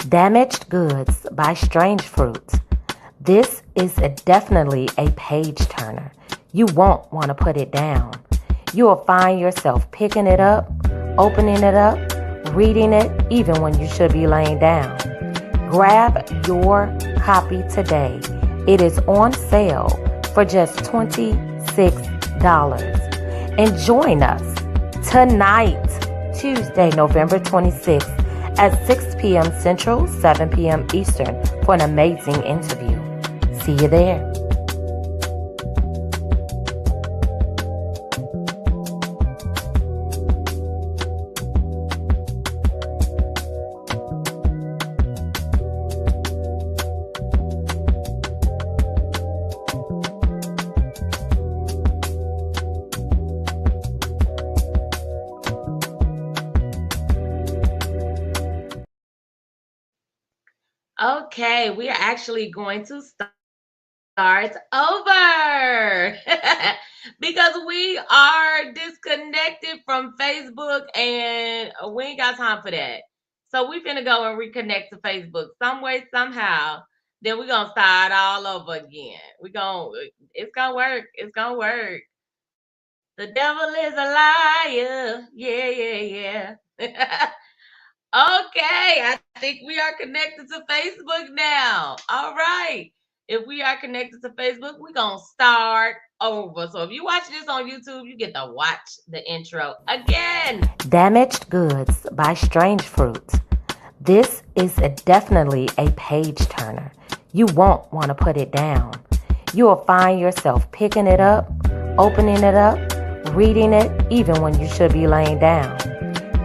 Damaged Goods by Strange Fruits. This is definitely a page turner. You won't want to put it down. You will find yourself picking it up, opening it up, reading it, even when you should be laying down. Grab your copy today. It is on sale for just $26. And join us tonight, Tuesday, November 26th at 6 p.m. Central, 7 p.m. Eastern for an amazing interview. See you there. Okay, we are actually going to start over because we are disconnected from Facebook and we ain't got time for that. So we finna go and reconnect to Facebook some way, somehow. Then we're gonna start all over again. It's gonna work. It's gonna work. The devil is a liar. Yeah, yeah, yeah. Okay, I think we are connected to Facebook now. All right. If we are connected to Facebook, we're going to start over. So if you watch this on YouTube, you get to watch the intro again. Damaged Goods by Strange Fruits. This is definitely a page turner. You won't want to put it down. You will find yourself picking it up, opening it up, reading it, even when you should be laying down.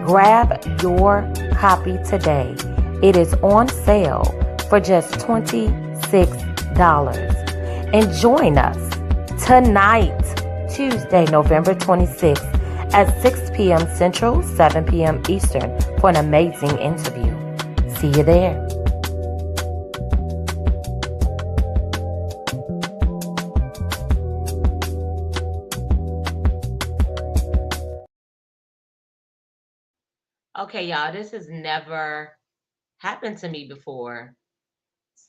Grab your copy today. It is on sale for just $26. And join us tonight, Tuesday, November 26th at 6 p.m. Central, 7 p.m. Eastern for an amazing interview. See you there. Okay, y'all, this has never happened to me before.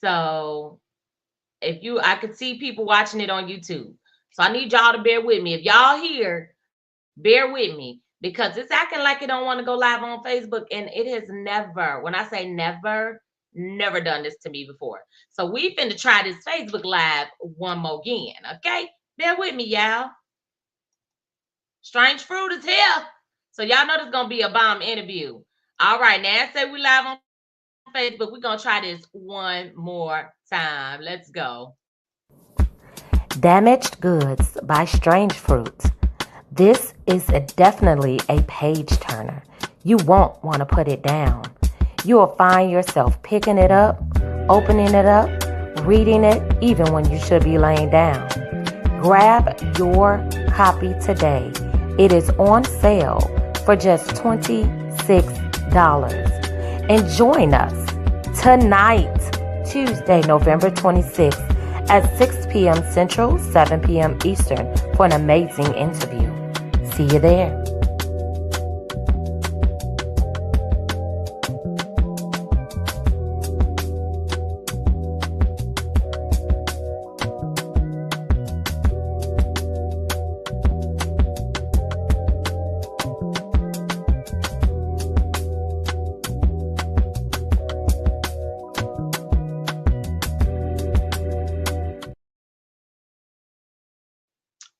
So I could see people watching it on YouTube. So I need y'all to bear with me. If y'all here, bear with me because it's acting like it don't want to go live on Facebook. And it has never, when I say never, never done this to me before. So we finna try this Facebook Live one more again. Okay? Bear with me, y'all. Strange Fruit is here. So y'all know this is gonna be a bomb interview. All right, now say we live on Facebook. We're gonna try this one more time. Let's go. Damaged Goods by Strange Fruits. This is definitely a page turner. You won't want to put it down. You will find yourself picking it up, opening it up, reading it, even when you should be laying down. Grab your copy today. It is on sale for just $26. And join us tonight, Tuesday, November 26th at 6 p.m. Central, 7 p.m. Eastern for an amazing interview. See you there.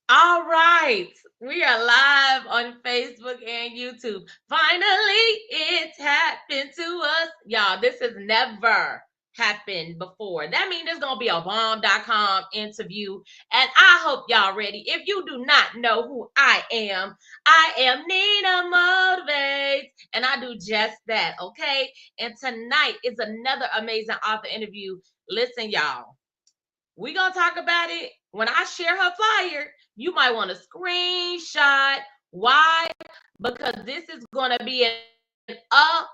All right. We are live on Facebook and YouTube. Finally, it's happened to us. Y'all, this has never happened before. That means there's going to be a bomb.com interview. And I hope y'all ready. If you do not know who I am Nina Motivates. And I do just that, okay? And tonight is another amazing author interview. Listen, y'all. We're going to talk about it. When I share her flyer, you might want to screenshot. Why? Because this is going to be an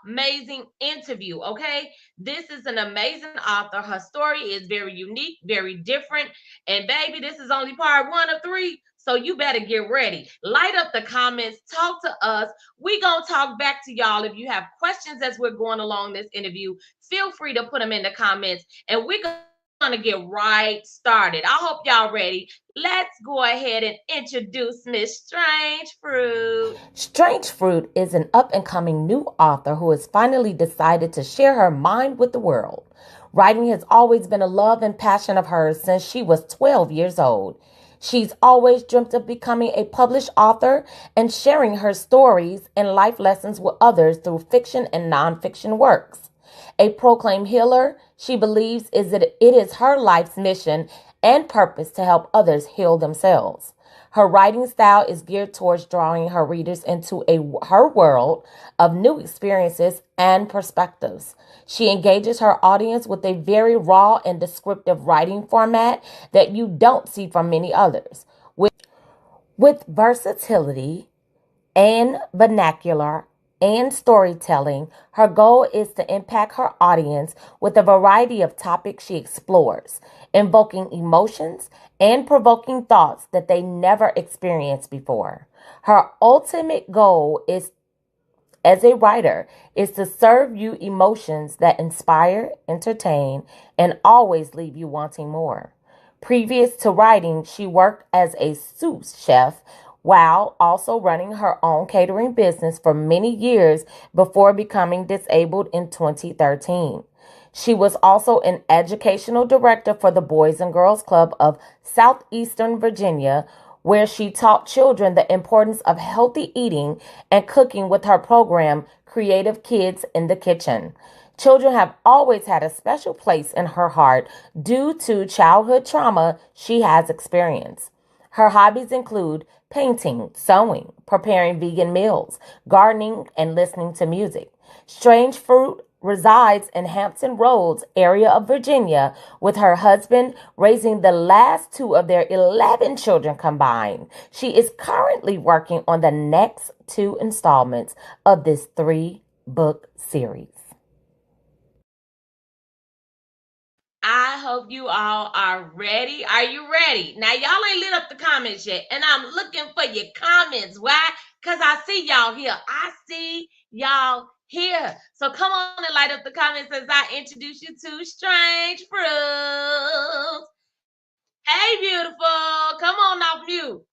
amazing interview, okay? This is an amazing author. Her story is very unique, very different. And baby, this is only part 1 of 3. So you better get ready. Light up the comments. Talk to us. We're going to talk back to y'all. If you have questions as we're going along this interview, feel free to put them in the comments. And we're going to get right started. I hope y'all ready. Let's go ahead and introduce Miss Strange Fruit. Strange Fruit is an up-and-coming new author who has finally decided to share her mind with the world. Writing has always been a love and passion of hers since she was 12 years old. She's always dreamt of becoming a published author and sharing her stories and life lessons with others through fiction and nonfiction works. A proclaimed healer, she believes it is her life's mission and purpose to help others heal themselves. Her writing style is geared towards drawing her readers into her world of new experiences and perspectives. She engages her audience with a very raw and descriptive writing format that you don't see from many others. With versatility and vernacular and storytelling, her goal is to impact her audience with a variety of topics she explores, invoking emotions and provoking thoughts that they never experienced before. Her ultimate goal is as a writer is to serve you emotions that inspire, entertain, and always leave you wanting more. Previous to writing, she worked as a sous chef while also running her own catering business for many years before becoming disabled in 2013. She was also an educational director for the Boys and Girls Club of Southeastern Virginia, where she taught children the importance of healthy eating and cooking with her program, Creative Kids in the Kitchen. Children have always had a special place in her heart due to childhood trauma she has experienced. Her hobbies include painting, sewing, preparing vegan meals, gardening, and listening to music. Strange Fruit resides in Hampton Roads area of Virginia with her husband, raising the last two of their 11 children combined. She is currently working on the next 2 installments of this 3-book series. I hope you all are ready. Are you ready? Now, y'all ain't lit up the comments yet, and I'm looking for your comments. Why? Because I see y'all here. I see y'all here. So come on and light up the comments as I introduce you to Strange Fruit. Hey, beautiful. Come on off mute.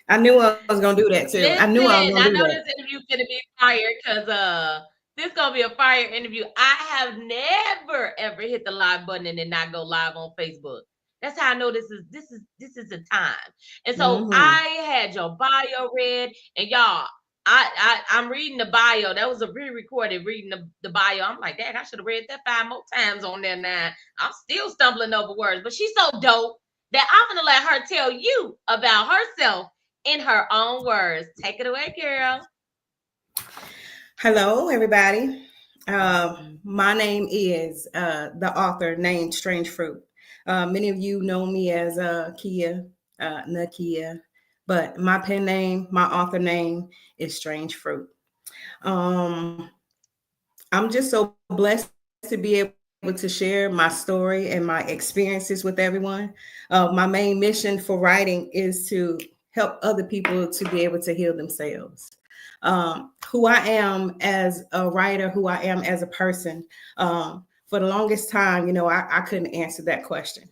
I knew I was gonna do that too. Listen, I knew I was gonna do that. this interview gonna be fire because this gonna be a fire interview. I have never ever hit the live button and then not go live on Facebook. That's how I know this is the time. And so I had your bio read, and y'all, I'm reading the bio. That was a pre-recorded reading the bio. I'm like, Dad, I should have read that 5 more times on there now. I'm still stumbling over words, but she's so dope that I'm gonna let her tell you about herself in her own words. Take it away, girl. Hello, everybody. My name is the author named Strange Fruit. Many of you know me as Kia, Nakia, but my pen name, my author name is Strange Fruit. I'm just so blessed to be able to share my story and my experiences with everyone. My main mission for writing is to help other people to be able to heal themselves. Who I am as a writer, who I am as a person. For the longest time, I couldn't answer that question.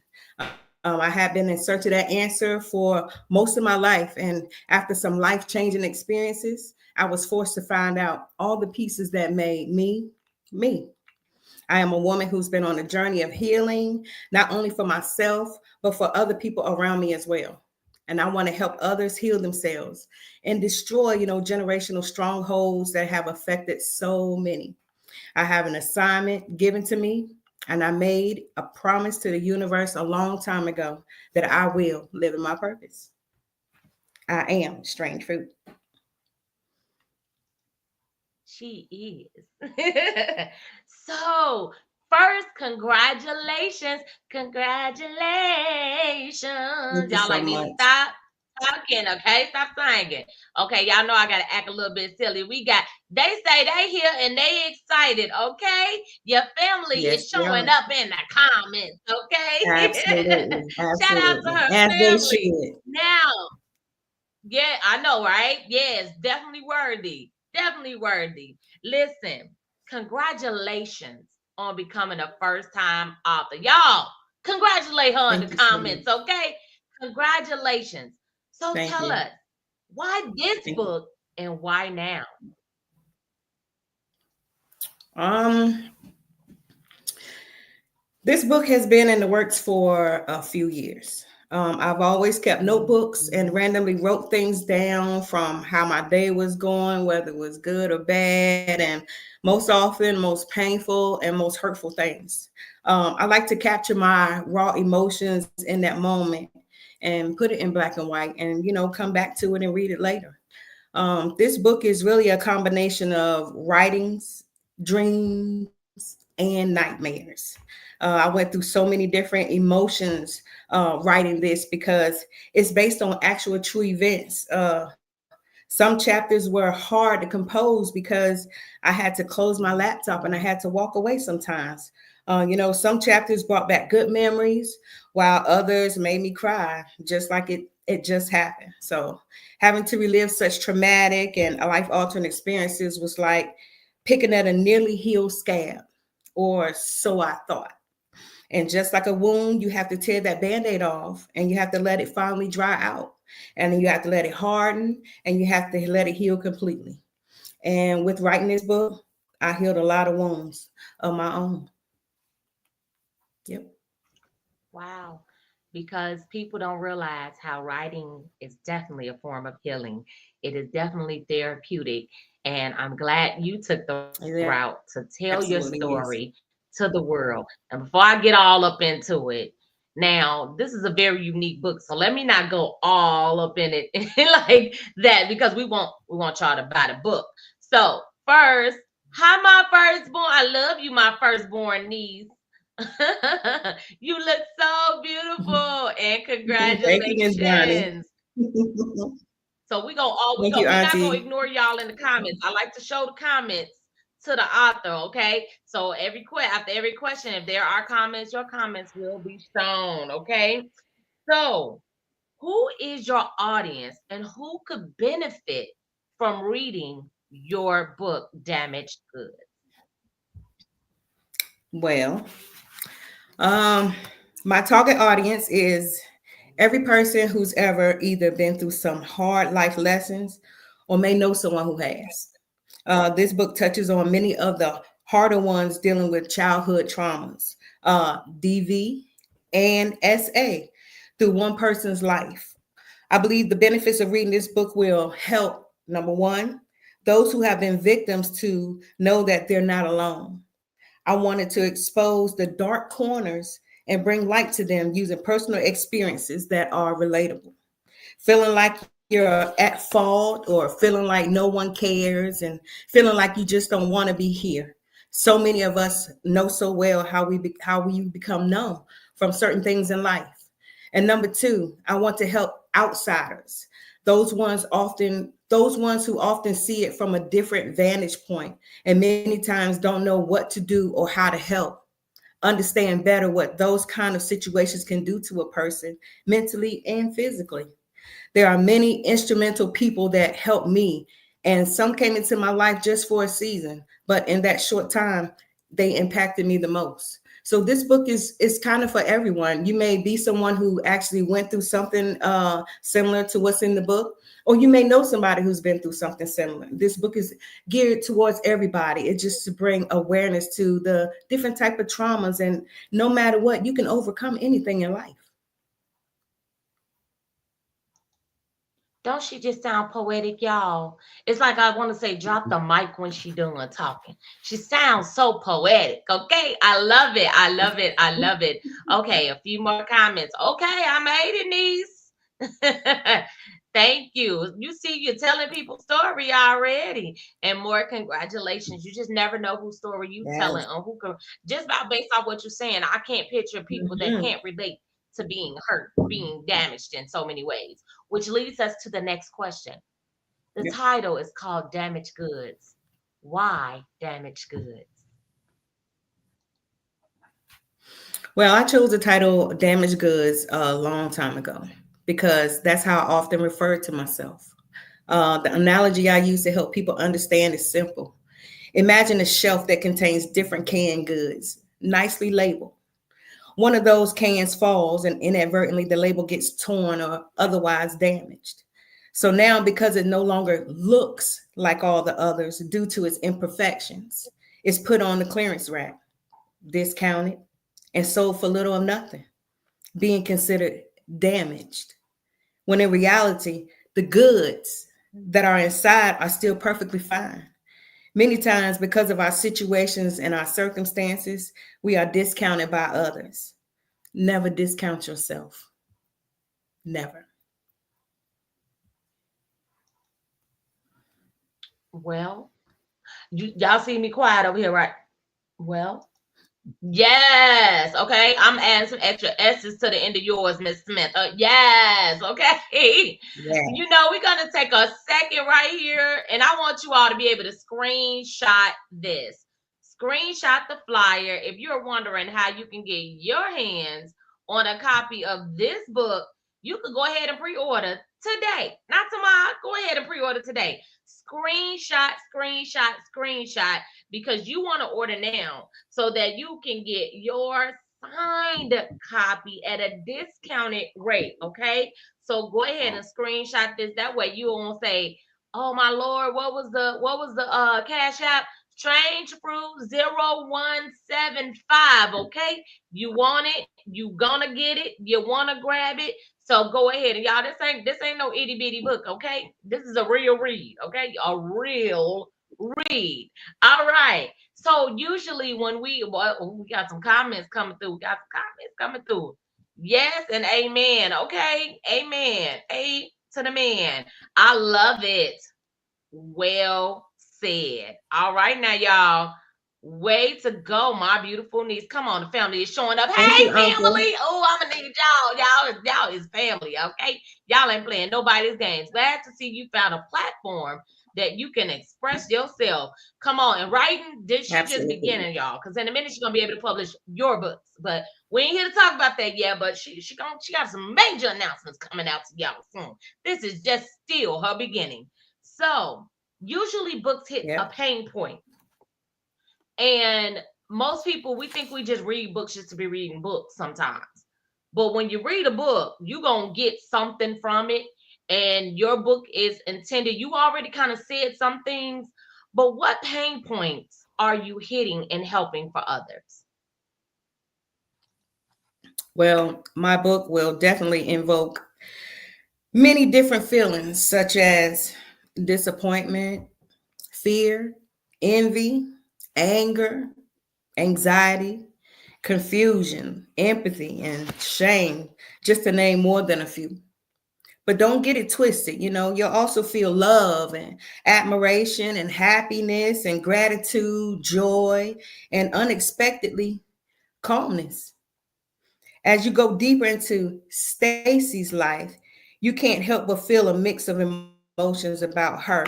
I had been in search of that answer for most of my life. And after some life-changing experiences, I was forced to find out all the pieces that made me, me. I am a woman who's been on a journey of healing, not only for myself, but for other people around me as well. And I want to help others heal themselves and destroy, generational strongholds that have affected so many. I have an assignment given to me, and I made a promise to the universe a long time ago that I will live in my purpose. I am Strange Fruit. She is. So, first, congratulations. Congratulations. Y'all like me to stop? talking, okay? Stop singing. Okay, y'all know I gotta act a little bit silly. They say they here and they excited, okay? Your family Yes, is we showing are. up in the comments, okay? Absolutely. Shout out to Absolutely. her As they family. should. Now, yeah, I know, right? Yes, definitely worthy. Definitely worthy. Listen, congratulations on becoming a first time author. Y'all, congratulate her in Thank the you so comments, much. okay? Congratulations. So Thank tell you. us, why this Thank you. book and why now? Um, this book has been in the works for a few years. I've always kept notebooks and randomly wrote things down from how my day was going, whether it was good or bad, and most often, most painful and most hurtful things. I like to capture my raw emotions in that moment and put it in black and white and, come back to it and read it later. This book is really a combination of writings, dreams, and nightmares. I went through so many different emotions writing this because it's based on actual true events. Some chapters were hard to compose because I had to close my laptop and I had to walk away sometimes. Some chapters brought back good memories, while others made me cry, just like it just happened. So having to relive such traumatic and life altering experiences was like picking at a nearly healed scab, or so I thought. And just like a wound, you have to tear that band aid off and you have to let it finally dry out. And then you have to let it harden and you have to let it heal completely. And with writing this book, I healed a lot of wounds of my own. Yep. Wow. Because people don't realize how writing is definitely a form of healing. It is definitely therapeutic. And I'm glad you took the route It to tell your absolutely story is. to the world. And before I get all up into it, now this is a very unique book. So let me not go all up in it like that because we want y'all to buy the book. So first, hi my firstborn. I love you, my firstborn niece. You look so beautiful and Thank you, Miss Bonnie. congratulations. So Thank you, we're not gonna Auntie. ignore y'all in the comments. I like to show the comments to the author, okay? So after every question, if there are comments, your comments will be shown, okay? So who is your audience and who could benefit from reading your book, Damaged Goods? Well, um, my target audience is every person who's ever either been through some hard life lessons or may know someone who has. This book touches on many of the harder ones dealing with childhood traumas, DV and SA, through one person's life. I believe the benefits of reading this book will help, number one, those who have been victims to know that they're not alone. I wanted to expose the dark corners and bring light to them using personal experiences that are relatable. Feeling like you're at fault or feeling like no one cares and feeling like you just don't want to be here. So many of us know so well how we become numb from certain things in life. And number two, I want to help outsiders, those ones who often see it from a different vantage point and many times don't know what to do or how to help understand better what those kind of situations can do to a person mentally and physically. There are many instrumental people that helped me, and some came into my life just for a season, but in that short time, they impacted me the most. So this book is kind of for everyone. You may be someone who actually went through something similar to what's in the book, or you may know somebody who's been through something similar. This book is geared towards everybody. It's just to bring awareness to the different type of traumas, and no matter what, you can overcome anything in life. Don't she just sound poetic, y'all? It's like I want to say, drop the mic when she done talking. She sounds so poetic. Okay, I love it. I love it. I love it. Okay, a few more comments. Okay, I made it, niece. Thank you. You see, you're telling people's story already, and more congratulations. You just never know whose story you telling Yes. or who can. Just about based off what you're saying, I can't picture people that Mhm. can't relate to being hurt, being damaged in so many ways, which leads us to the next question. The title is called Damaged Goods. Why damaged goods? Well, I chose the title Damaged Goods a long time ago because that's how I often refer to myself. The analogy I use to help people understand is simple. Imagine a shelf that contains different canned goods, nicely labeled. One of those cans falls and inadvertently the label gets torn or otherwise damaged. So now, because it no longer looks like all the others due to its imperfections, it's put on the clearance rack, discounted, and sold for little or nothing, being considered damaged. When in reality, the goods that are inside are still perfectly fine. Many times, because of our situations and our circumstances, we are discounted by others. Never discount yourself. Never. Well, y'all see me quiet over here, right? Well, yes. Okay. I'm adding some extra S's to the end of yours, Miss Smith. Yes. Okay. Yeah. You know, we're going to take a second right here, and I want you all to be able to screenshot this. Screenshot the flyer. If you're wondering how you can get your hands on a copy of this book, you can go ahead and pre-order today. Not tomorrow. Go ahead and pre-order today. Screenshot, screenshot, screenshot, because you want to order now so that you can get your signed copy at a discounted rate. Okay, so go ahead and screenshot this. That way you won't say, oh my Lord, what was the Cash App? Strange Fruit 0175. Okay, you want it, you gonna get it, you want to grab it. So go ahead, and y'all, this ain't no itty bitty book, okay? This is a real read, okay? A real read. All right. So usually when we got some comments coming through, Yes and amen. Okay, amen. A to the man. I love it. Well said. All right, now y'all. Way to go, my beautiful niece. Come on, the family is showing up. Hey, family. Oh, I'm gonna need y'all. Y'all is family, okay? Y'all ain't playing nobody's games. Glad to see you found a platform that you can express yourself. Come on, and writing, this she just beginning, y'all. Because in a minute she's gonna be able to publish your books. But we ain't here to talk about that yet. But she got some major announcements coming out to y'all soon. This is just still her beginning. So usually books hit a pain point. And most people, we think we just read books just to be reading books sometimes. But when you read a book, you're going to get something from it. And your book is intended. You already kind of said some things. But what pain points are you hitting and helping for others? Well, my book will definitely invoke many different feelings, such as disappointment, fear, envy, anger, anxiety, confusion, empathy, and shame, just to name more than a few. But don't get it twisted. You know, you'll also feel love and admiration and happiness and gratitude, joy, and unexpectedly calmness. As you go deeper into Stacy's life, you can't help but feel a mix of emotions about her,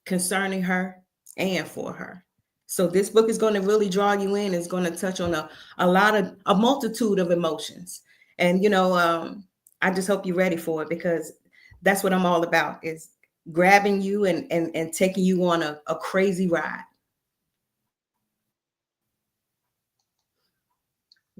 concerning her, and for her. So this book is going to really draw you in. It's going to touch on a multitude of emotions. And, you know, I just hope you're ready for it, because that's what I'm all about, is grabbing you and taking you on a crazy ride.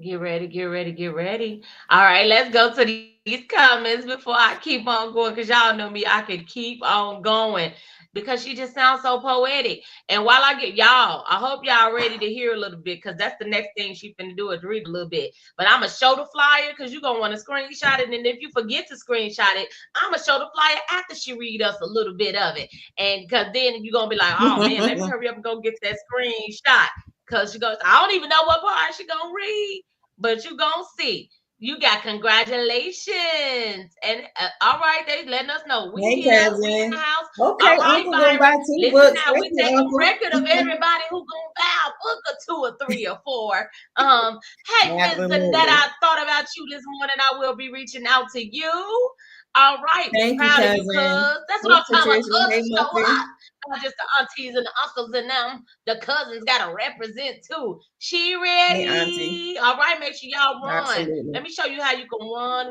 Get ready, get ready, get ready. All right, let's go to these comments before I keep on going, because y'all know me, I could keep on going because she just sounds so poetic. And while I get y'all, I hope y'all ready to hear a little bit, because that's the next thing she's finna do is read a little bit. But I'm going to show the flyer because you're going to want to screenshot it. And if you forget to screenshot it, I'm going to show the flyer after she read us a little bit of it. And because then you're going to be like, oh man, let me hurry up and go get that screenshot. Because she goes, I don't even know what part she going to read, but you going to see. You got congratulations. And all right, they letting us know. We here, we in the house. Okay, all right, Uncle gonna buy 2 books. Now, we take a record of everybody who gonna book or 2 or 3 or 4. Hey, Miss Absolutely. Zanette, I thought about you this morning. I will be reaching out to you. All right. Thank you, Proud of you, cousin. cuz. That's Hey, what I'm talking about. Patricia. Hey, Cousins show Muffin. up. Not just the aunties and the uncles and them. The cousins got to represent too. She Hey, auntie. ready? All right. Make sure y'all run. Absolutely. Let me show you how you can run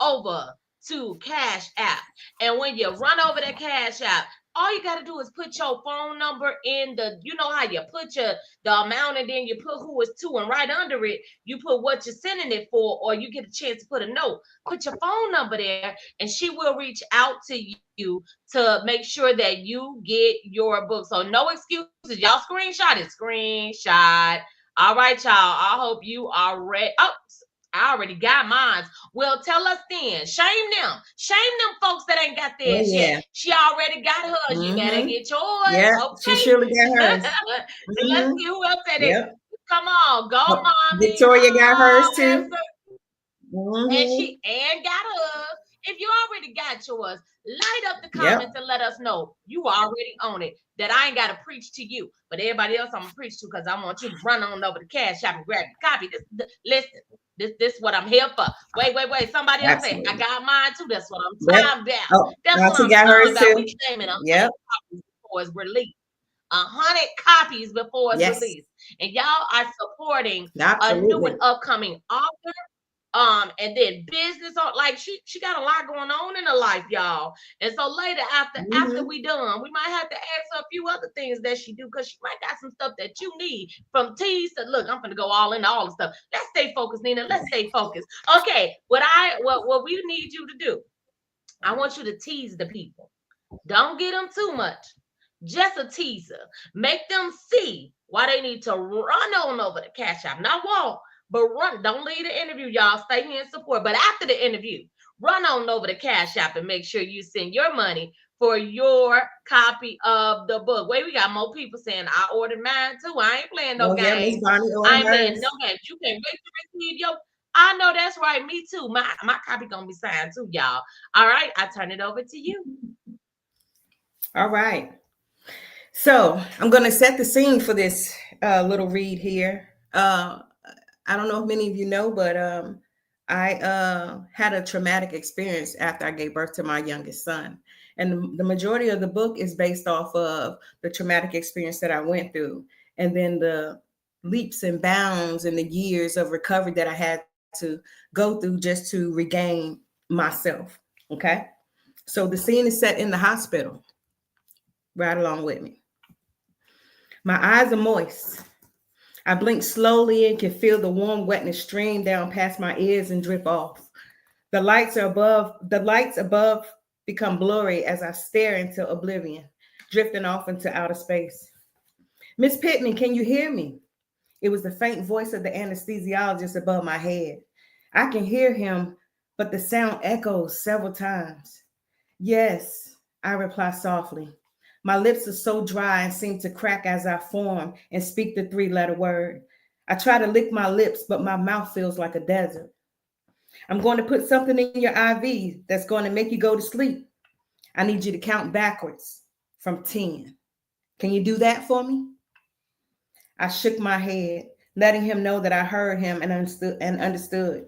over to Cash App. And when you run over that Cash App, all you got to do is put your phone number in the, you know how you put the amount and then you put who it's to, and right under it, you put what you're sending it for, or you get a chance to put a note. Put your phone number there and she will reach out to you to make sure that you get your book. So no excuses. Y'all screenshot it. Screenshot. All right, y'all. I hope you are ready. Oh, I already got mine. Well, tell us then. Shame them. Shame them folks that ain't got theirs yet. She already got hers. You better get yours. Yeah, okay. she surely got hers. Let's see who else said it. Come on, go, Oh, mommy. Victoria got hers too. And got hers. If you already got yours, light up the comments and let us know you already own it. That I ain't got to preach to you, but everybody else I'm gonna preach to, because I want you to run on over to Cash App and grab your copy. Listen, this is what I'm here for. Wait. Somebody else say I got mine too. That's what I'm talking about. Oh, that's what I'm talking about. We claiming 100 copies before it's released. 100 copies before it's released, and y'all are supporting a new and upcoming author. And then business, like she got a lot going on in her life, y'all. And so later, after we done, we might have to ask her a few other things that she do, because she might got some stuff that you need, from teas to, look, I'm gonna go all into all the stuff. Let's stay focused, Nina. Let's stay focused. Okay, what we need you to do, I want you to tease the people. Don't get them too much. Just a teaser. Make them see why they need to run on over the Cash App, not walk. But run, don't leave the interview, y'all. Stay here and support. But after the interview, run on over to Cash App and make sure you send your money for your copy of the book. Wait, we got more people saying I ordered mine too. I ain't playing no games. I ain't playing no games. You can't wait to receive your. I know that's right. Me too. My copy gonna be signed too, y'all. All right, I turn it over to you. All right. So I'm gonna set the scene for this little read here. I don't know if many of you know, but I had a traumatic experience after I gave birth to my youngest son. And the majority of the book is based off of the traumatic experience that I went through, and then the leaps and bounds and the years of recovery that I had to go through just to regain myself. Okay. So the scene is set in the hospital. Right along with me. My eyes are moist. I blink slowly and can feel the warm wetness stream down past my ears and drip off. The lights above become blurry as I stare into oblivion, drifting off into outer space. Miss Pittman, can you hear me? It was the faint voice of the anesthesiologist above my head. I can hear him, but the sound echoes several times. Yes, I reply softly. My lips are so dry and seem to crack as I form and speak the 3-letter word. I try to lick my lips, but my mouth feels like a desert. I'm going to put something in your IV that's going to make you go to sleep. I need you to count backwards from 10. Can you do that for me? I shook my head, letting him know that I heard him and understood.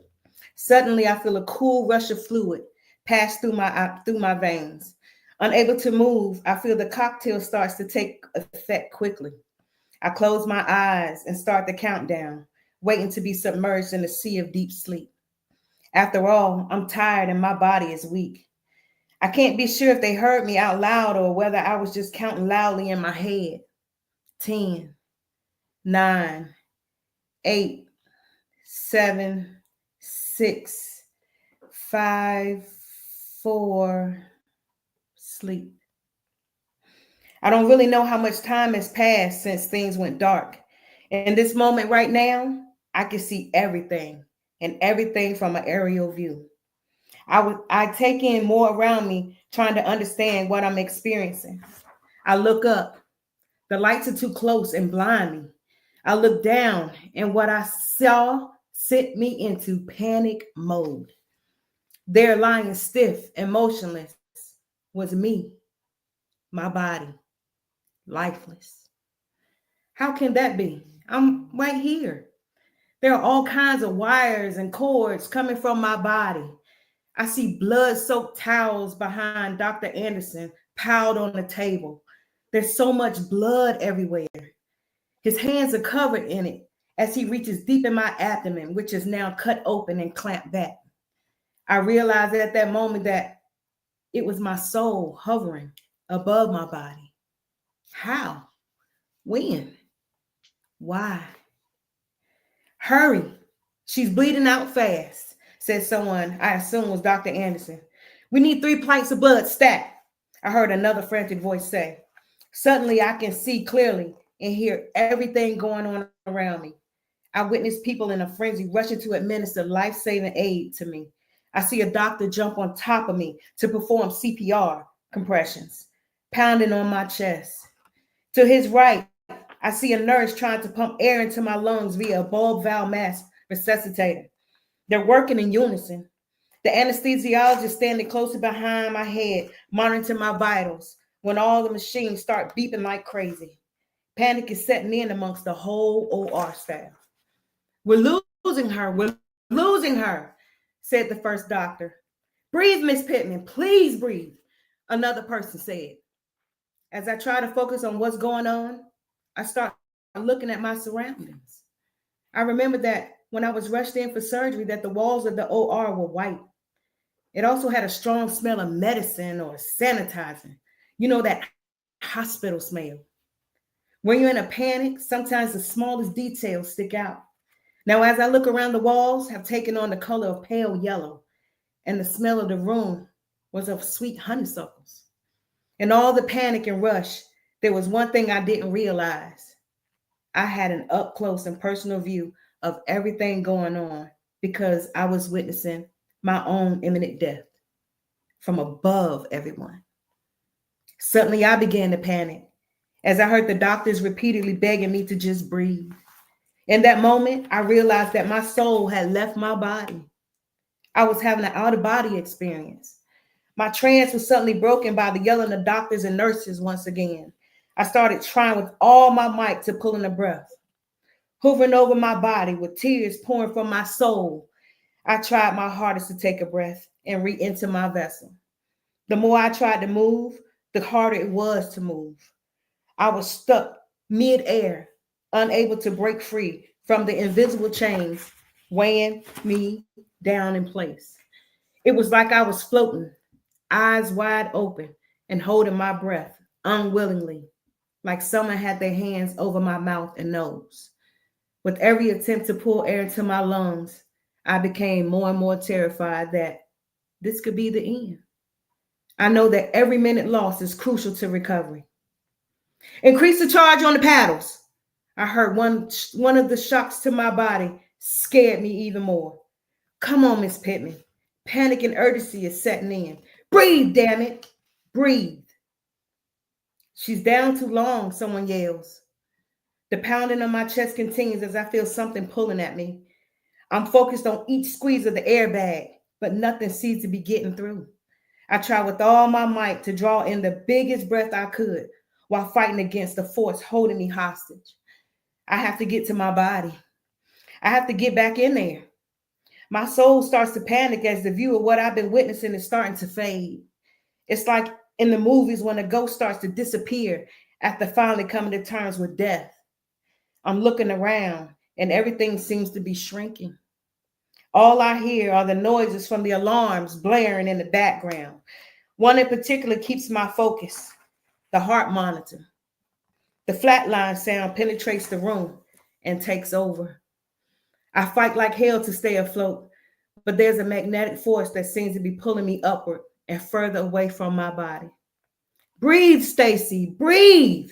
Suddenly, I feel a cool rush of fluid pass through my veins. Unable to move, I feel the cocktail starts to take effect quickly. I close my eyes and start the countdown, waiting to be submerged in a sea of deep sleep. After all, I'm tired and my body is weak. I can't be sure if they heard me out loud or whether I was just counting loudly in my head. 10, 9, 8, 7, 6, 5, 4, sleep. I don't really know how much time has passed since things went dark. In this moment right now, I can see everything and everything from an aerial view. I take in more around me, trying to understand what I'm experiencing. I look up. The lights are too close and blind me. I look down, and what I saw sent me into panic mode. There, lying stiff and motionless, was me, my body, lifeless. How can that be? I'm right here. There are all kinds of wires and cords coming from my body. I see blood-soaked towels behind Dr. Anderson piled on the table. There's so much blood everywhere. His hands are covered in it as he reaches deep in my abdomen, which is now cut open and clamped back. I realized at that moment that it was my soul hovering above my body. How? When? Why? Hurry. She's bleeding out fast, said someone I assume was Dr. Anderson. We need 3 pints of blood stat, I heard another frantic voice say. Suddenly I can see clearly and hear everything going on around me. I witnessed people in a frenzy rushing to administer life-saving aid to me. I see a doctor jump on top of me to perform CPR compressions, pounding on my chest. To his right, I see a nurse trying to pump air into my lungs via a bulb valve mask resuscitator. They're working in unison. The anesthesiologist standing closer behind my head, monitoring my vitals, when all the machines start beeping like crazy. Panic is setting in amongst the whole OR staff. We're losing her, said the first doctor. Breathe, Miss Pittman, please breathe, another person said. As I try to focus on what's going on, I start looking at my surroundings. I remember that when I was rushed in for surgery, that the walls of the OR were white. It also had a strong smell of medicine or sanitizing. You know, that hospital smell. When you're in a panic, sometimes the smallest details stick out. Now, as I look around, the walls have taken on the color of pale yellow, and the smell of the room was of sweet honeysuckles. In all the panic and rush, there was one thing I didn't realize. I had an up close and personal view of everything going on because I was witnessing my own imminent death from above everyone. Suddenly, I began to panic as I heard the doctors repeatedly begging me to just breathe. In that moment, I realized that my soul had left my body. I was having an out-of-body experience. My trance was suddenly broken by the yelling of doctors and nurses once again. I started trying with all my might to pull in a breath. Hovering over my body with tears pouring from my soul, I tried my hardest to take a breath and re-enter my vessel. The more I tried to move, the harder it was to move. I was stuck mid-air, unable to break free from the invisible chains weighing me down in place. It was like I was floating, eyes wide open and holding my breath unwillingly, like someone had their hands over my mouth and nose. With every attempt to pull air into my lungs, I became more and more terrified that this could be the end. I know that every minute lost is crucial to recovery. Increase the charge on the paddles. I heard one of the shocks to my body scared me even more. Come on, Miss Pittman. Panic and urgency is setting in. Breathe, damn it. Breathe. She's down too long, someone yells. The pounding on my chest continues as I feel something pulling at me. I'm focused on each squeeze of the airbag, but nothing seems to be getting through. I try with all my might to draw in the biggest breath I could while fighting against the force holding me hostage. I have to get to my body. I have to get back in there. My soul starts to panic as the view of what I've been witnessing is starting to fade. It's like in the movies when a ghost starts to disappear after finally coming to terms with death. I'm looking around and everything seems to be shrinking. All I hear are the noises from the alarms blaring in the background. One in particular keeps my focus, the heart monitor. The flatline sound penetrates the room and takes over. I fight like hell to stay afloat, but there's a magnetic force that seems to be pulling me upward and further away from my body. Breathe, Stacy, breathe.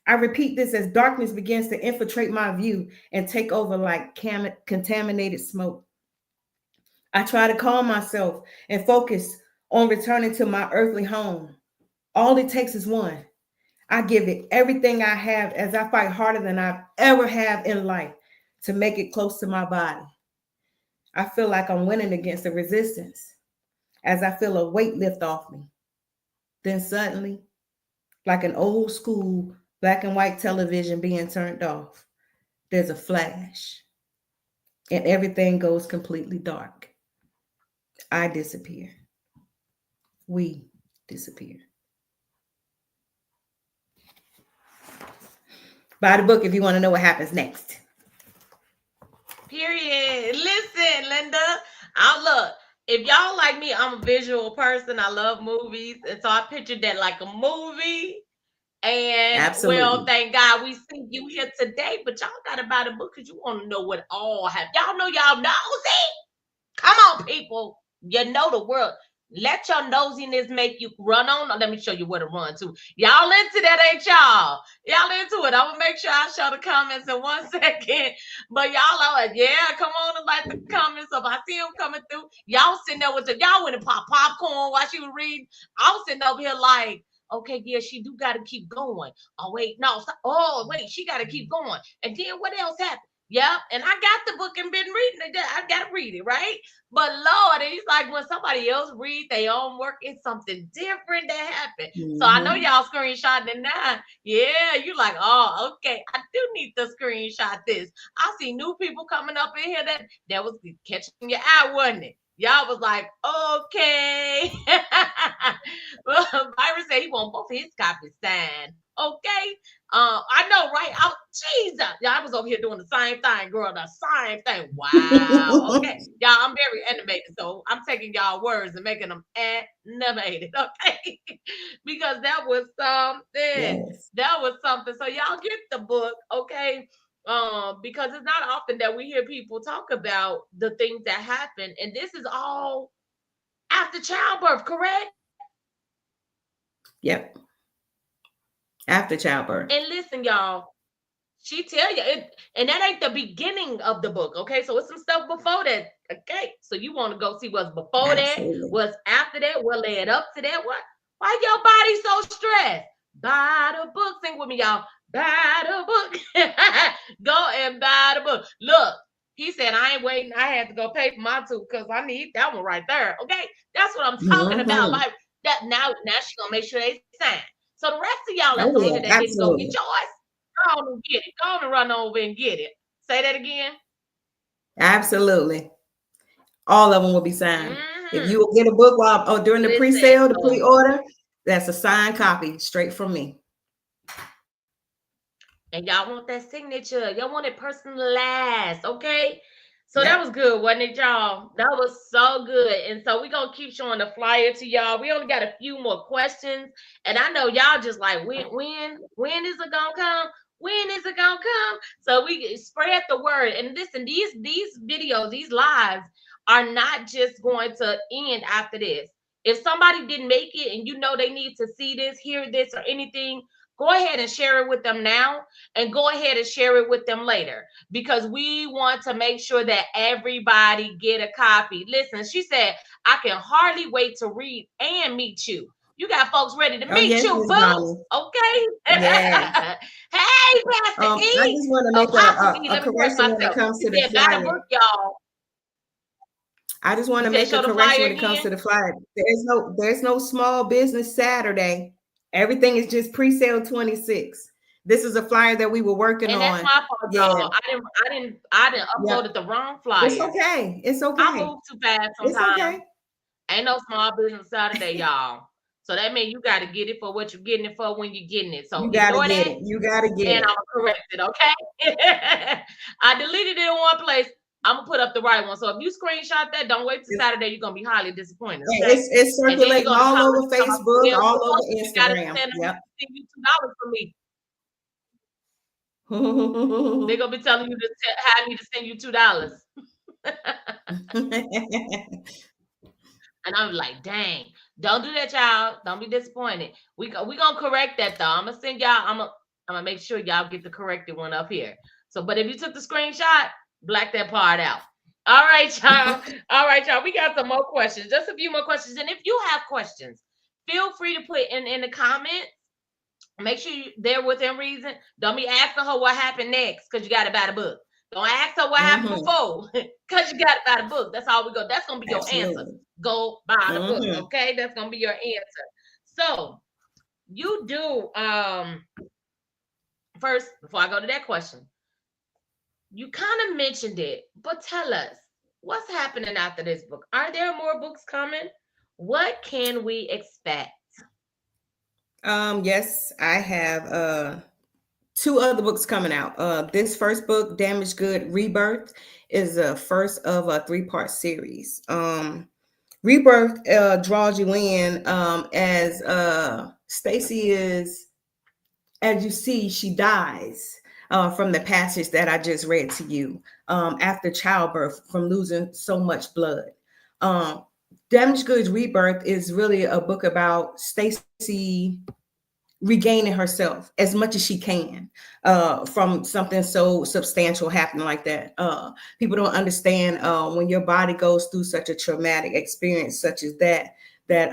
I repeat this as darkness begins to infiltrate my view and take over like contaminated smoke. I try to calm myself and focus on returning to my earthly home. All it takes is one. I give it everything I have as I fight harder than I've ever have in life to make it close to my body. I feel like I'm winning against the resistance as I feel a weight lift off me. Then suddenly, like an old school black and white television being turned off, there's a flash, and everything goes completely dark. I disappear. We disappear. Buy the book if you want to know what happens next. Period. Listen, Linda, look. If y'all like me, I'm a visual person. I love movies, and so I pictured that like a movie. And Absolutely. Well, thank God we see you here today. But y'all got to buy the book because you want to know what all happened. Y'all know y'all nosy. Come on, people. You know the world. Let your nosiness make you run on. Let me show you where to run to. Y'all into that, ain't y'all? Y'all into it. I'm going to make sure I show the comments in 1 second. But y'all are like, yeah, come on and like the comments up. I see them coming through. Y'all sitting there with y'all went and pop popcorn while she was reading. I was sitting over here like, okay, yeah, she do got to keep going. Oh, wait, no. Oh, wait, she got to keep going. And then what else happened? Yep, and I got the book and been reading it. I got to read it, right? But Lord, it's like when somebody else read their own work, it's something different that happened. Mm-hmm. So I know y'all screenshotting it now. Yeah, you like, oh, okay, I do need to screenshot this. I see new people coming up in here that was catching your eye, wasn't it? Y'all was like, okay. Well, Byron said he want both of his copies signed. Okay. I know, right? Jesus. Yeah, I was over here doing the same thing, girl. The same thing. Wow. Okay. Y'all, I'm very animated. So I'm taking y'all words and making them animated. Okay. Because that was something. Yes. That was something. So y'all get the book, okay? Because it's not often that we hear people talk about the things that happen. And this is all after childbirth, correct? Yep. After childbirth. And listen, y'all, she tell you it, and that ain't the beginning of the book. Okay, so it's some stuff before that. Okay, so you want to go see what's before Absolutely. That, what's after that, what led up to that. What? Why your body so stressed? Buy the book. Sing with me, y'all. Buy the book. Go and buy the book. Look, he said I ain't waiting. I had to go pay for my two because I need that one right there. Okay, that's what I'm talking about. Like that. Now she gonna make sure they sign. So the rest of y'all that's over that didn't go get yours, go on and get it. Go on and run over and get it. Say that again. Absolutely. All of them will be signed. Mm-hmm. If you will get a book while during the pre-sale, the pre-order, that's a signed copy straight from me. And y'all want that signature. Y'all want it personalized, okay? So that was good, wasn't it, y'all? That was so good. And so we're going to keep showing the flyer to y'all. We only got a few more questions. And I know y'all just like, when is it going to come? When is it going to come? So we spread the word. And listen, these videos, these lives are not just going to end after this. If somebody didn't make it and you know they need to see this, hear this, or anything, go ahead and share it with them now and go ahead and share it with them later because we want to make sure that everybody get a copy. Listen, she said, I can hardly wait to read and meet you. You got folks ready to meet you, boo. Okay. Yeah. Hey, Pastor E. I just want to make a correction when it comes to the flyer. Book, y'all. I just want to make a correction when it comes to the flyer. There's no small business Saturday. Everything is just pre-sale 26. This is a flyer that we were working on. That's my fault, y'all. I didn't uploaded the wrong flyer. It's okay. It's okay. I move too fast sometimes. It's okay. Ain't no small business Saturday, y'all. So that means you got to get it for what you're getting it for when you're getting it. So you got to get it. You got to get it. And I'm correct it, okay? I deleted it in one place. I'm gonna put up the right one. So if you screenshot that, don't wait till Saturday. You're gonna be highly disappointed. Okay? It's circulating all over Facebook, all over Instagram. Yep. Send you $2 for me. They're gonna be telling you to have me to send you $2. And I'm like, dang, don't do that, y'all. Don't be disappointed. We gonna correct that though. I'm gonna send y'all. I'm gonna make sure y'all get the corrected one up here. So, but if you took the screenshot, black that part out. All right, y'all. All right, y'all. We got some more questions. Just a few more questions. And if you have questions, feel free to put in the comments. Make sure they're within reason. Don't be asking her what happened next because you got to buy the book. Don't ask her what happened before because you got to buy the book. That's all we go. That's going to be your answer. Go buy the book, okay? That's going to be your answer. So you do first, before I go to that question, you kind of mentioned it, but tell us what's happening after this book. Are there more books coming? What can we expect? Yes, I have two other books coming out. This first book, Damaged Good Rebirth, is the first of a three-part series. Rebirth draws you in as Stacy is, as you see, she dies from the passage that I just read to you after childbirth from losing so much blood. Um, Damaged Goods Rebirth is really a book about Stacy regaining herself as much as she can from something so substantial happening like that. People don't understand when your body goes through such a traumatic experience such as that, that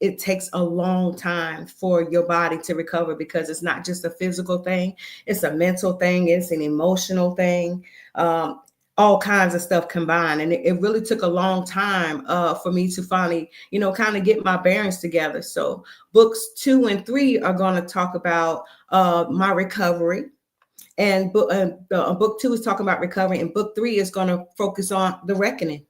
it takes a long time for your body to recover, because it's not just a physical thing, it's a mental thing, it's an emotional thing. All kinds of stuff combined, and it really took a long time for me to finally, kind of get my bearings together. So books 2 and 3 are going to talk about my recovery, and book 2 is talking about recovery, and book 3 is going to focus on the reckoning.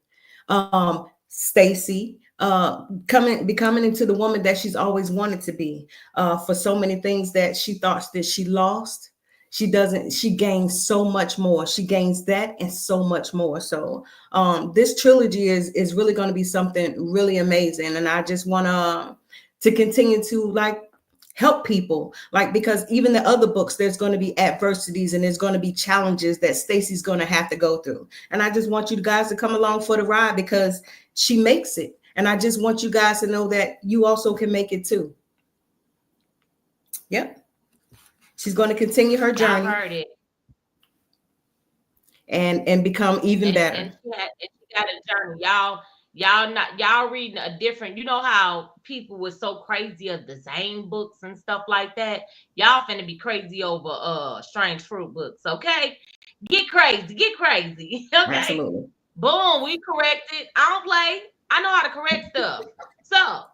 Stacy becoming into the woman that she's always wanted to be, for so many things that she thought that she lost. She gains so much more. She gains that and so much more. So this trilogy is really going to be something really amazing. And I just want to continue to help people, because even the other books, there's going to be adversities and there's going to be challenges that Stacy's going to have to go through. And I just want you guys to come along for the ride, because she makes it. And I just want you guys to know that you also can make it too. Yep. She's going to continue her journey. I heard it. And become even better. And she got a journey. Y'all reading a different, you know how people were so crazy of the same books and stuff like that. Y'all finna be crazy over Strange Fruit books, okay? Get crazy. Okay. Absolutely. Boom, we corrected. I don't play. I know how to correct stuff. So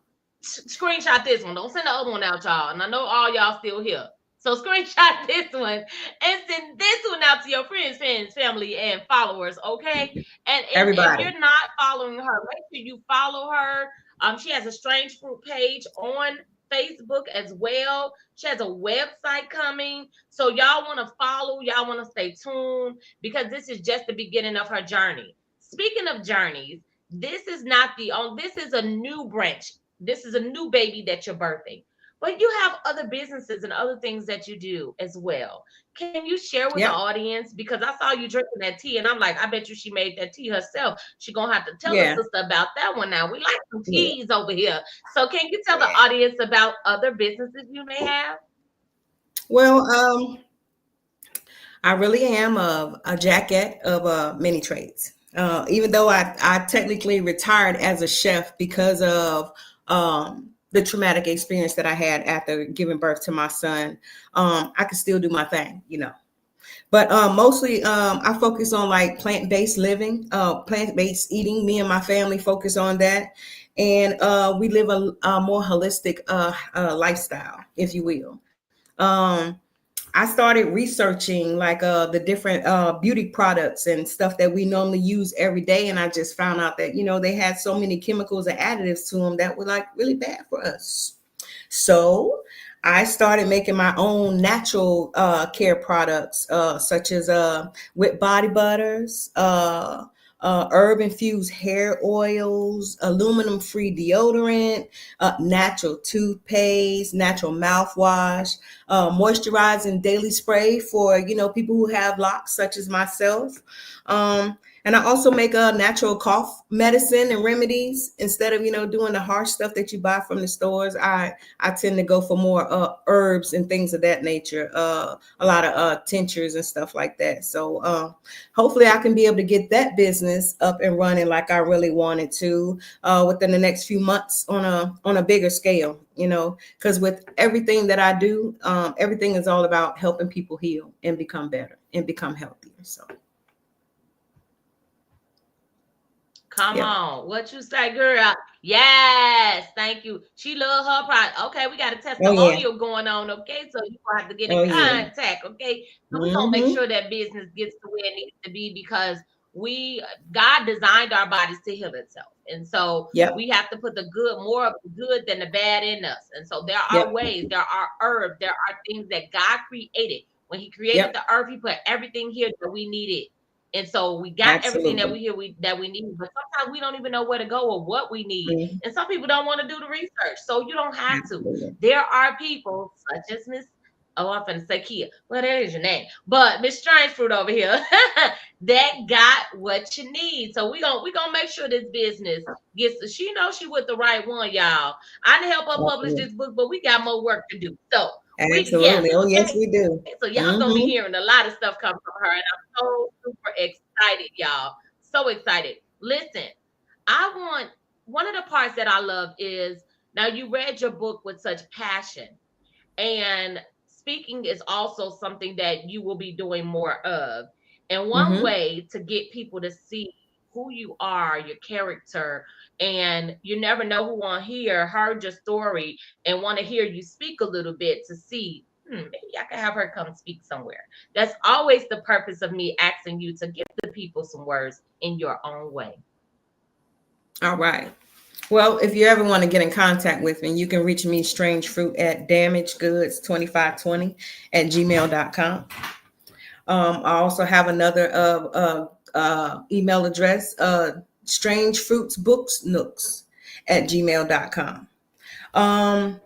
screenshot this one. Don't send the other one out, y'all. And I know all y'all still here. So screenshot this one and send this one out to your friends, family, and followers, okay? And if you're not following her, make sure you follow her. She has a Strange Fruit page on Facebook as well. She has a website coming. So y'all want to follow, y'all want to stay tuned, because this is just the beginning of her journey. Speaking of journeys, this is a new branch. This is a new baby that you're birthing. But you have other businesses and other things that you do as well. Can you share with the audience? Because I saw you drinking that tea, and I'm like, I bet you she made that tea herself. She's going to have to tell her sister about that one now. We like some teas over here. So can you tell the audience about other businesses you may have? Well, I really am a jacket of many trades. Even though I technically retired as a chef because of the traumatic experience that I had after giving birth to my son, I could still do my thing, But mostly I focus on plant-based living, plant-based eating. Me and my family focus on that. And we live a more holistic lifestyle, if you will. I started researching the different beauty products and stuff that we normally use every day. And I just found out that, they had so many chemicals and additives to them that were really bad for us. So I started making my own natural care products, such as with body butters, herb infused hair oils, aluminum free deodorant, natural toothpaste, natural mouthwash, moisturizing daily spray for people who have locks such as myself. And I also make a natural cough medicine and remedies. Instead of doing the harsh stuff that you buy from the stores, I tend to go for more herbs and things of that nature. A lot of tinctures and stuff like that. So hopefully I can be able to get that business up and running like I really wanted to within the next few months on a bigger scale. Because with everything that I do, everything is all about helping people heal and become better and become healthier. So. Come on. What you say, girl? Yes. Thank you. She love her product. Okay, we got a Oh yeah. testimonial going on. Okay, so you gonna have to get in Oh yeah. contact. Okay, so we gonna make Mm-hmm. sure that business gets to where it needs to be, because God designed our bodies to heal itself, and so Yep. we have to put the good, more of the good than the bad in us. And so there are Yep. ways, there are herbs, there are things that God created. When He created Yep. the earth, He put everything here that we needed. And so we got everything that Absolutely. we need, but sometimes we don't even know where to go or what we need. Mhm. And some people don't want to do the research, so you don't have to. Absolutely. There are people such as Miss, oh, I'm finna say Kia. Well, that is your name, but Miss Strange Fruit over here that got what you need. So we gonna make sure this business gets. She knows she with the right one, y'all. I didn't help her publish Absolutely. this book, but we got more work to do. So we Absolutely. together, Oh yes, okay? we do. So y'all gonna be Mm-hmm. hearing a lot of stuff come from her, and I'm so super excited, y'all. So excited. Listen, I want, one of the parts that I love is, now you read your book with such passion, and speaking is also something that you will be doing more of. And one Mm-hmm. way to get people to see who you are, your character, and you never know who on here heard your story and want to hear you speak a little bit to see, maybe I can have her come speak somewhere. That's always the purpose of me asking you to give the people some words in your own way. All right. Well, if you ever want to get in contact with me, you can reach me, Strange Fruit, at damagegoods2520 at gmail.com. I also have another email address, strangefruitsbooksnooks at gmail.com.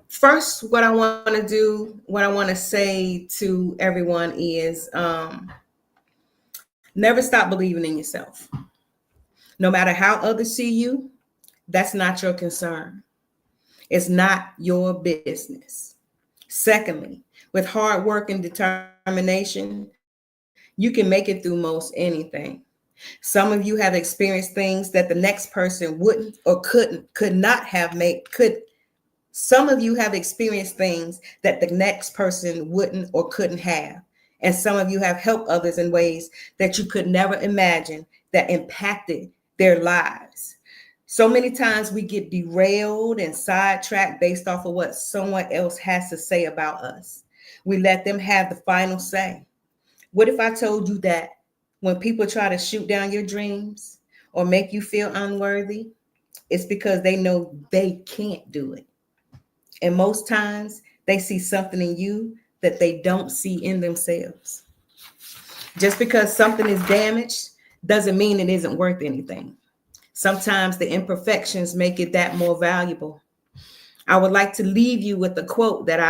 First, what I want to say to everyone is never stop believing in yourself. No matter how others see you, that's not your concern. It's not your business. Secondly, with hard work and determination, you can make it through most anything. Some of you have experienced things that the next person wouldn't or could not have made could some of you have experienced things that the next person wouldn't or couldn't have. And some of you have helped others in ways that you could never imagine that impacted their lives. So many times we get derailed and sidetracked based off of what someone else has to say about us. We let them have the final say. What if I told you that when people try to shoot down your dreams or make you feel unworthy, it's because they know they can't do it. And most times they see something in you that they don't see in themselves. Just because something is damaged doesn't mean it isn't worth anything. Sometimes the imperfections make it that more valuable. I would like to leave you with a quote that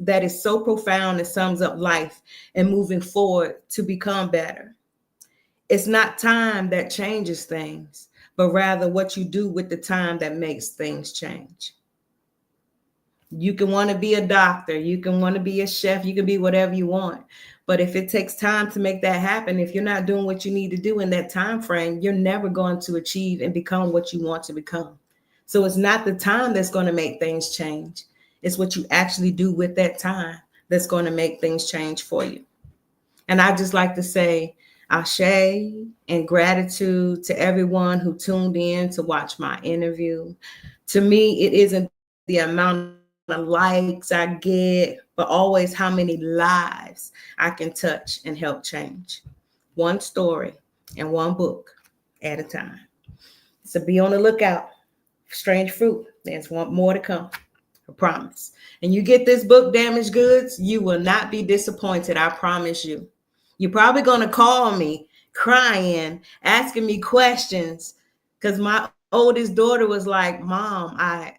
that is so profound and sums up life and moving forward to become better. It's not time that changes things, but rather what you do with the time that makes things change. You can want to be a doctor, you can want to be a chef, you can be whatever you want. But if it takes time to make that happen, if you're not doing what you need to do in that time frame, you're never going to achieve and become what you want to become. So it's not the time that's going to make things change. It's what you actually do with that time that's going to make things change for you. And I just like to say ashe and gratitude to everyone who tuned in to watch my interview. To me, it isn't the amount of likes I get, but always how many lives I can touch and help change. One story and one book at a time. So be on the lookout for Strange Fruit. There's one more to come, I promise. And you get this book, Damaged Goods, you will not be disappointed, I promise you. You're probably going to call me crying, asking me questions, because my oldest daughter was like, Mom, I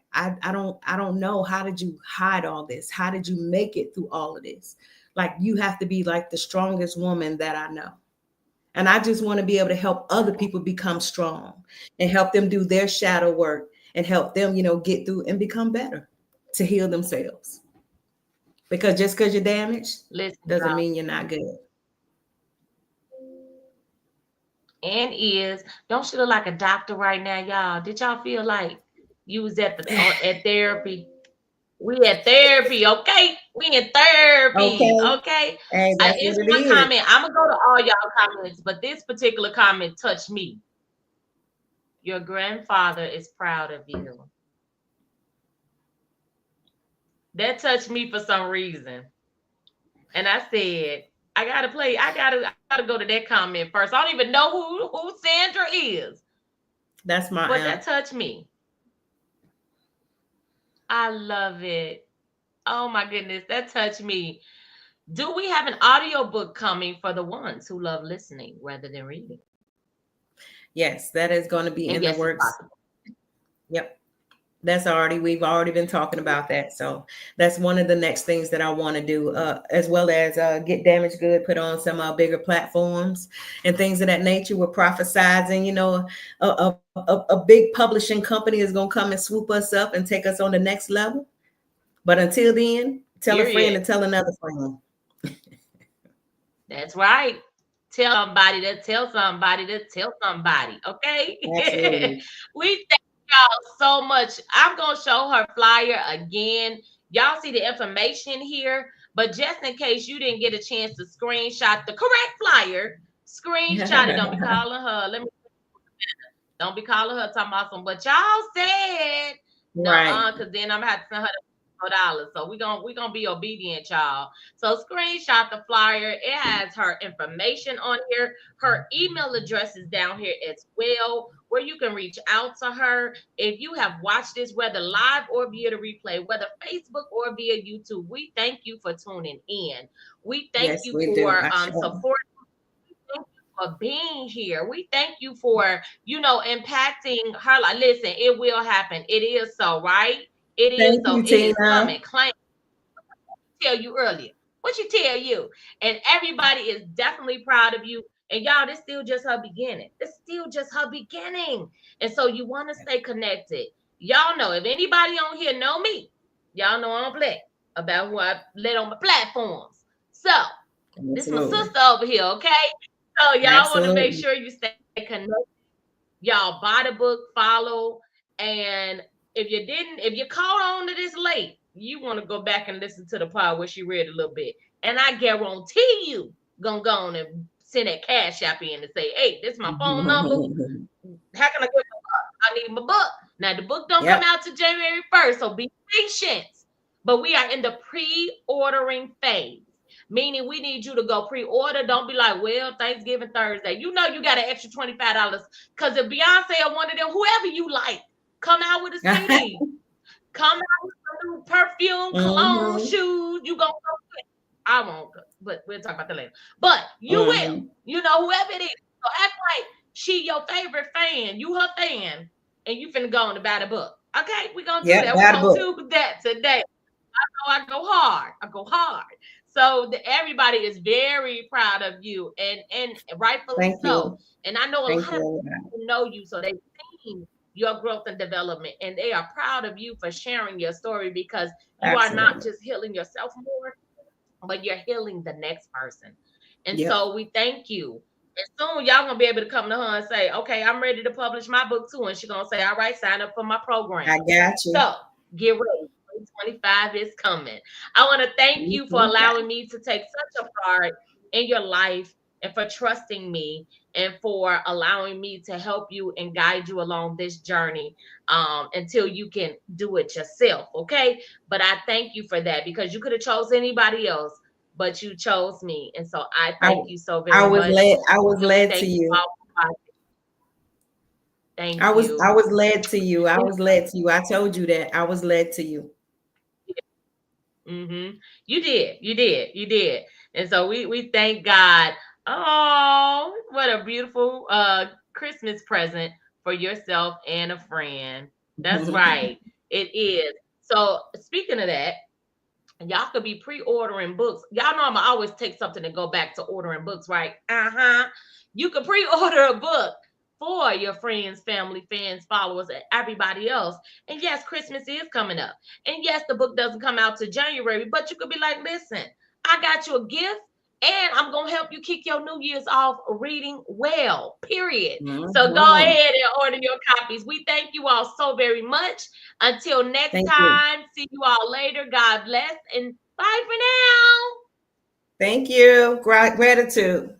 don't know. How did you hide all this? How did you make it through all of this? Like, you have to be like the strongest woman that I know. And I just want to be able to help other people become strong and help them do their shadow work and help them, get through and become better to heal themselves. Because just because you're damaged doesn't mean you're not good. And don't she look like a doctor right now, y'all? Did y'all feel like you was at therapy? We at therapy, okay? We in therapy, okay? Hey, It's one comment. I'm gonna go to all y'all comments, but this particular comment touched me. Your grandfather is proud of you. That touched me for some reason. And I said, I gotta go to that comment first. I don't even know who Sandra is. That's my But aunt. that touched me. I love it. Oh my goodness, that touched me. Do we have an audiobook coming for the ones who love listening rather than reading? Yes, that is going to be in the yes, works. Yep. We've already been talking about that. So that's one of the next things that I want to do, as well as get Damaged Good put on some bigger platforms and things of that nature. We're prophesizing, you know, a big publishing company is going to come and swoop us up and take us on the next level. But until then, tell a friend and tell another friend. That's right. Tell somebody to tell somebody to tell somebody. Okay. We thank y'all so much. I'm going to show her flyer again. Y'all see the information here, but just in case you didn't get a chance to screenshot the correct flyer, screenshot it. Don't be calling her. Don't be calling her talking about some, but y'all said, right? Because then I'm gonna have to send her $4. So we're gonna be obedient, y'all. So screenshot the flyer. It has her information on here. Her email address is down here as well, where you can reach out to her. If you have watched this, whether live or via the replay, whether Facebook or via YouTube, we thank you for tuning in. We thank you for supporting. For being here. We thank you for, impacting her life. Listen, it will happen. It is so, right? It is so. It is coming. Claim. Tell you earlier. What she tell you? And everybody is definitely proud of you. And y'all, this still just her beginning. It's still just her beginning. And so you want to stay connected. Y'all know, if anybody on here know me, y'all know I don't play about who I let on my platforms. So this is my sister over here, okay? So y'all want to make sure you stay connected. Y'all buy the book, follow, and if you caught on to this late, you want to go back and listen to the part where she read a little bit. And I guarantee you gonna go on and send that cash app in and say, hey, this is my phone number. How can I get my book? I need my book. Now the book don't come out to January 1st, so be patient. But we are in the pre-ordering phase. Meaning we need you to go pre-order. Don't be like, well, Thanksgiving Thursday. You know you got an extra $25. Because if Beyonce or one of them, whoever you like, come out with a CD. Come out with some new perfume, cologne, shoes. You gonna go get it. I won't go, but we'll talk about that later. But you will. You know, whoever it is. So act like she your favorite fan. You her fan. And you finna go on to buy the book. Okay? We're gonna do that. We're gonna do that today. I go hard. So everybody is very proud of you, and rightfully so. And I know a lot of people know you, so they've seen your growth and development, and they are proud of you for sharing your story, because you are not just healing yourself more, but you're healing the next person. And so we thank you. And soon y'all gonna be able to come to her and say, okay, I'm ready to publish my book too. And she's gonna say, all right, sign up for my program. I got you. So get ready. 2025 is coming. I want to thank you for allowing me to take such a part in your life, and for trusting me, and for allowing me to help you and guide you along this journey until you can do it yourself. Okay. But I thank you for that, because you could have chose anybody else, but you chose me. And so I thank you so very much. I was led to you. Thank you. I was led to you. I told you that I was led to you. You did. And so we thank God. Oh, what a beautiful Christmas present for yourself and a friend. That's right. It is. So speaking of that, y'all could be pre-ordering books. Y'all know I'm always take something and go back to ordering books, right? You could pre-order a book for your friends, family, fans, followers, and everybody else. And yes, Christmas is coming up. And yes, the book doesn't come out to January, but you could be like, listen, I got you a gift, and I'm going to help you kick your New Year's off reading well, period. So go ahead and order your copies. We thank you all so very much. Until next time, see you all later. God bless, and bye for now. Thank you. Gratitude.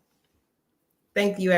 Thank you, everyone.